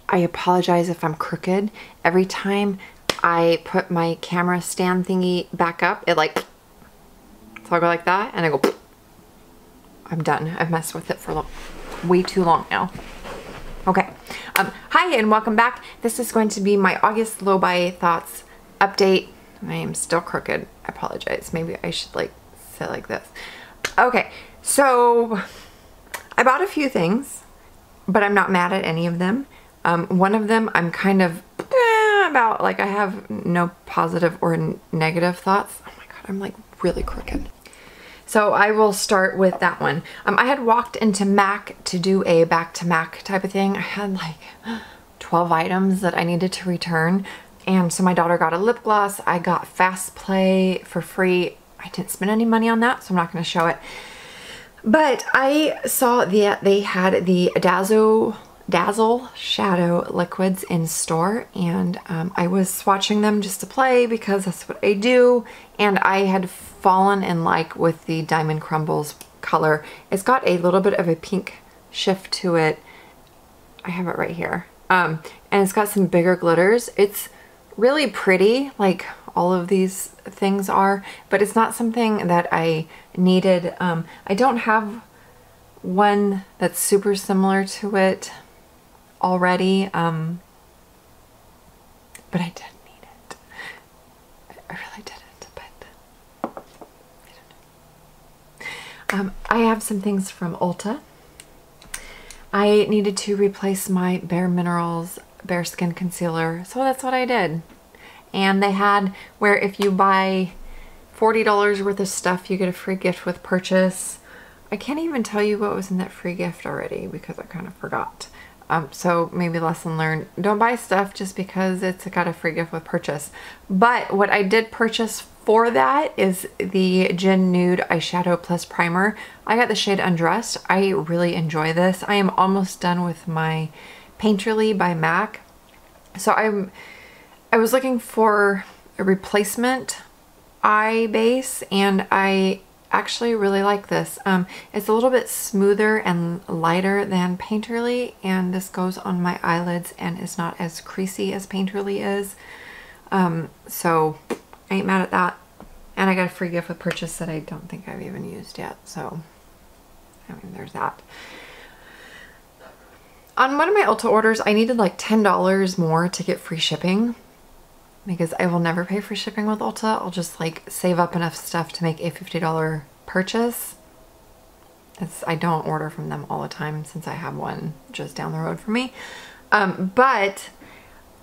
I apologize if I'm crooked. Every time I put my camera stand thingy back up, it like, so I'll go like that and I go, I'm done. I've messed with it for way too long now. Okay. Hi and welcome back. This is going to be my August low buy thoughts update. I am still crooked. I apologize. Maybe I should like sit like this. Okay. So I bought a few things, but I'm not mad at any of them. One of them I'm kind of about, like I have no positive or negative thoughts. Oh my God, I'm like really crooked. So I will start with that one. I had walked into MAC to do a back to MAC type of thing. I had like 12 items that I needed to return. And so my daughter got a lip gloss. I got Fast Play for free. I didn't spend any money on that, so I'm not going to show it. But I saw that they had the Dazzleshadow liquids in store, and I was swatching them just to play because that's what I do. And I had fallen in like with the Diamond Crumbles color. It's got a little bit of a pink shift to it. I have it right here. And it's got some bigger glitters. It's really pretty, like all of these things are, but it's not something that I needed. I don't have one that's super similar to it already, but I did need it. I really didn't, but I don't know. I have some things from Ulta. I needed to replace my bareMinerals Bare Skin Concealer, so that's what I did. And they had where if you buy $40 worth of stuff, you get a free gift with purchase. I can't even tell you what was in that free gift already because I kind of forgot. So maybe lesson learned. Don't buy stuff just because it's got a free gift with purchase. But what I did purchase for that is the Gen Nude Eyeshadow Plus Primer. I got the shade Undressed. I really enjoy this. I am almost done with my Painterly by MAC. So I was looking for a replacement eye base, and I actually really like this. It's a little bit smoother and lighter than Painterly, and this goes on my eyelids and is not as creasy as Painterly is. So I ain't mad at that. And I got a free gift with purchase that I don't think I've even used yet. So, I mean, there's that. On one of my Ulta orders, I needed like $10 more to get free shipping because I will never pay for shipping with Ulta. I'll just like save up enough stuff to make a $50 purchase. I don't order from them all the time since I have one just down the road from me. But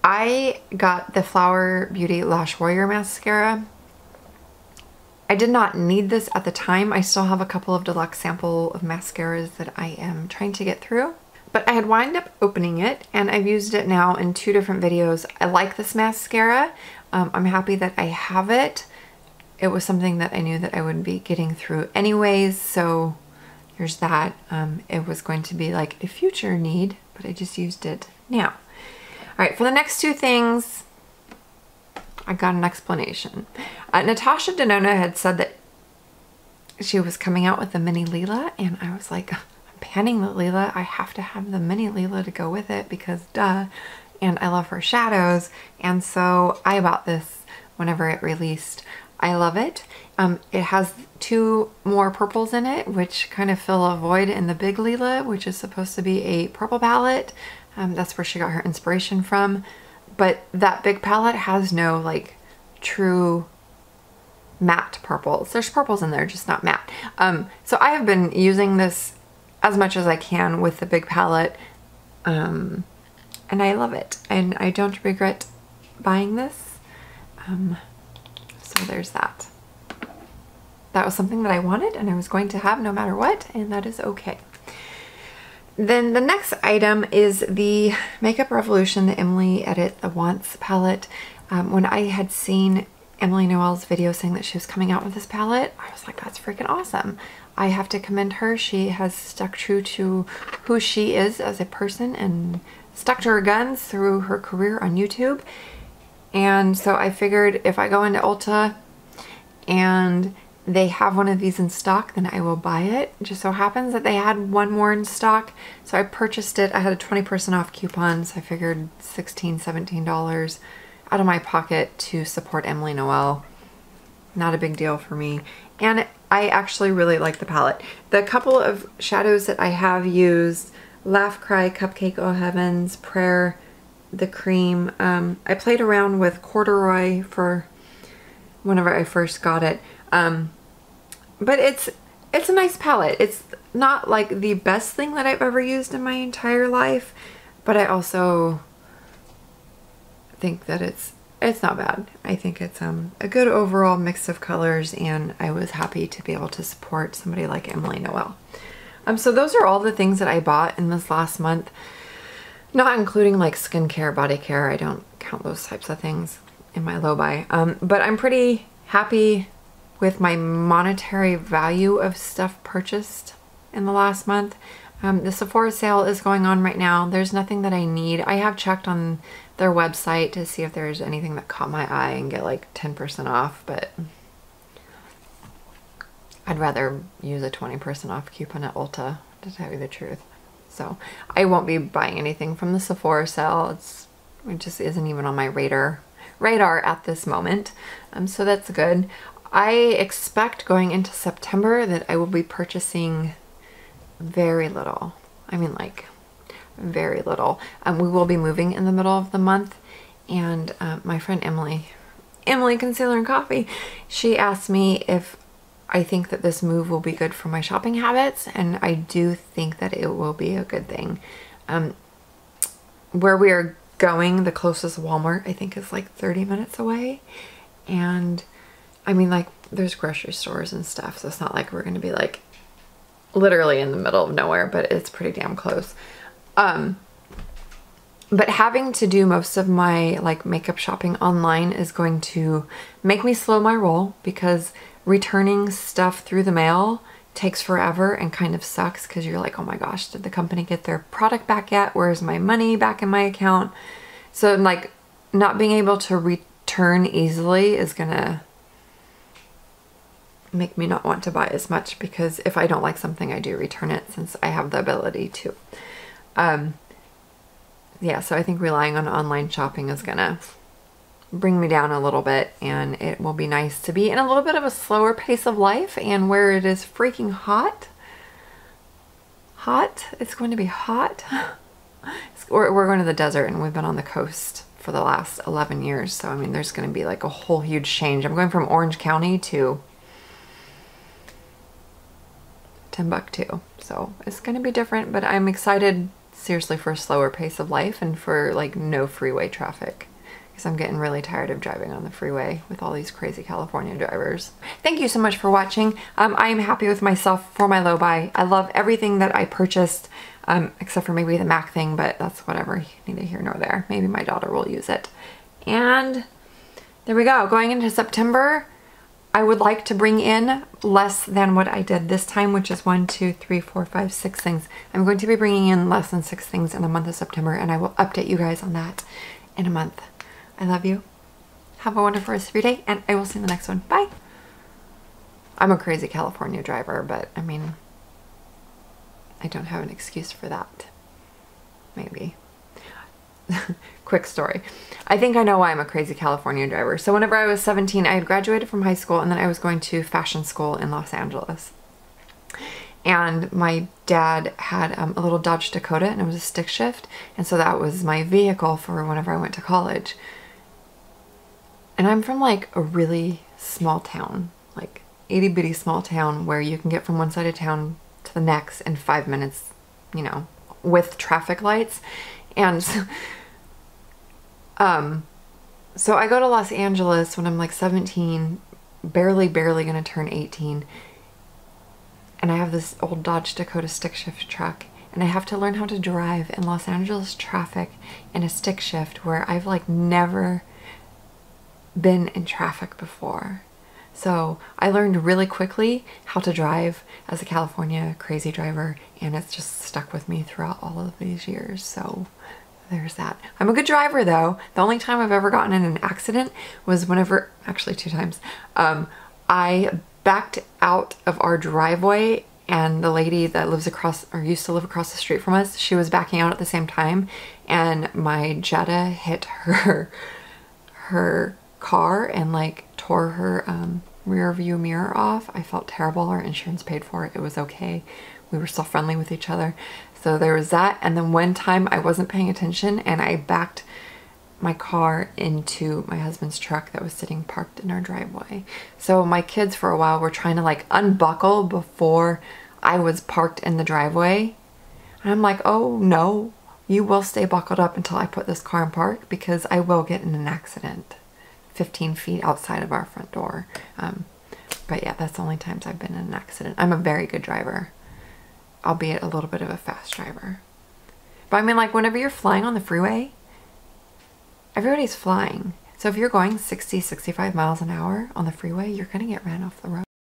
I got the Flower Beauty Lash Warrior Mascara. I did not need this at the time. I still have a couple of deluxe sample of mascaras that I am trying to get through. But I had wound up opening it, and I've used it now in 2 different videos. I like this mascara. I'm happy that I have it. It was something that I knew that I would be getting through anyways, so there's that. It was going to be like a future need, but I just used it now. All right, for the next 2 things, I got an explanation. Natasha Denona had said that she was coming out with the mini Lila, and I was like, panning the Lila, I have to have the mini Lila to go with it because duh, and I love her shadows, and so I bought this whenever it released. I love it. It has 2 more purples in it, which kind of fill a void in the big Lila, which is supposed to be a purple palette. That's where she got her inspiration from, but that big palette has no like true matte purples. There's purples in there, just not matte. So I have been using this as much as I can with the big palette, and I love it, and I don't regret buying this. So there's that. That was something that I wanted and I was going to have no matter what, and that is okay. Then the next item is the Makeup Revolution, the Emily Edit the Once palette. When I had seen Emily Noel's video saying that she was coming out with this palette, I was like, that's freaking awesome. I have to commend her. She has stuck true to who she is as a person and stuck to her guns through her career on YouTube. And so I figured if I go into Ulta and they have one of these in stock, then I will buy it. It just so happens that they had one more in stock, so I purchased it. I had a 20% off coupon, so I figured $16, $17 out of my pocket to support Emily Noel. Not a big deal for me. And I actually really like the palette. The couple of shadows that I have used, Laugh Cry, Cupcake, Oh Heavens, Prayer, the cream. I played around with Corduroy for whenever I first got it. But it's a nice palette. It's not like the best thing that I've ever used in my entire life, but I also think that it's not bad. I think it's a good overall mix of colors, and I was happy to be able to support somebody like Emily Noel. So those are all the things that I bought in this last month, not including like skincare, body care. I don't count those types of things in my low buy. But I'm pretty happy with my monetary value of stuff purchased in the last month. The Sephora sale is going on right now. There's nothing that I need. I have checked on their website to see if there's anything that caught my eye and get like 10% off, but I'd rather use a 20% off coupon at Ulta, to tell you the truth. So I won't be buying anything from the Sephora sale. It just isn't even on my radar at this moment. So that's good. I expect going into September that I will be purchasing very little. I mean, like very little. We will be moving in the middle of the month, and my friend Emily Concealer and Coffee, she asked me if I think that this move will be good for my shopping habits, and I do think that it will be a good thing. Where we are going, the closest Walmart I think is like 30 minutes away, and I mean, like, there's grocery stores and stuff, so it's not like we're gonna be like literally in the middle of nowhere, but it's pretty damn close. But having to do most of my like makeup shopping online is going to make me slow my roll, because returning stuff through the mail takes forever and kind of sucks, because you're like, oh my gosh, did the company get their product back yet? Where's my money back in my account? So like not being able to return easily is gonna make me not want to buy as much, because if I don't like something, I do return it, since I have the ability to. Yeah, so I think relying on online shopping is gonna bring me down a little bit, and it will be nice to be in a little bit of a slower pace of life, and where it is freaking hot. It's going to be hot. We're going to the desert, and we've been on the coast for the last 11 years, so I mean there's going to be like a whole huge change. I'm going from Orange County to Timbuktu, so it's going to be different, but I'm excited seriously for a slower pace of life and for like no freeway traffic, because I'm getting really tired of driving on the freeway with all these crazy California drivers. Thank you so much for watching. I am happy with myself for my low buy. I love everything that I purchased, except for maybe the MAC thing, but that's whatever, neither here nor there. Maybe my daughter will use it. And there we go. Going into September, I would like to bring in less than what I did this time, which is 1, 2, 3, 4, 5, 6 things. I'm going to be bringing in less than 6 things in the month of September, and I will update you guys on that in a month. I love you. Have a wonderful rest of your day, and I will see you in the next one. Bye. I'm a crazy California driver, but I mean, I don't have an excuse for that. Maybe. Quick story. I think I know why I'm a crazy California driver. So whenever I was 17, I had graduated from high school, and then I was going to fashion school in Los Angeles. And my dad had a little Dodge Dakota, and it was a stick shift. And so that was my vehicle for whenever I went to college. And I'm from like a really small town, like itty bitty small town, where you can get from one side of town to the next in 5 minutes, you know, with traffic lights. And so I go to Los Angeles when I'm like 17, barely gonna turn 18, and I have this old Dodge Dakota stick shift truck, and I have to learn how to drive in Los Angeles traffic in a stick shift where I've like never been in traffic before. So I learned really quickly how to drive as a California crazy driver, and it's just stuck with me throughout all of these years. So there's that. I'm a good driver though. The only time I've ever gotten in an accident was whenever, actually 2 times, I backed out of our driveway, and the lady that lives across, or used to live across the street from us, she was backing out at the same time, and my Jetta hit her car and like tore her rear view mirror off. I felt terrible. Our insurance paid for it. It was okay. We were still friendly with each other. So there was that. And then one time I wasn't paying attention and I backed my car into my husband's truck that was sitting parked in our driveway. So my kids for a while were trying to like unbuckle before I was parked in the driveway. And I'm like, oh no, you will stay buckled up until I put this car in park, because I will get in an accident 15 feet outside of our front door. But yeah, that's the only times I've been in an accident. I'm a very good driver, albeit a little bit of a fast driver. But I mean, like, whenever you're flying on the freeway, everybody's flying. So if you're going 60, 65 miles an hour on the freeway, you're gonna get ran off the road.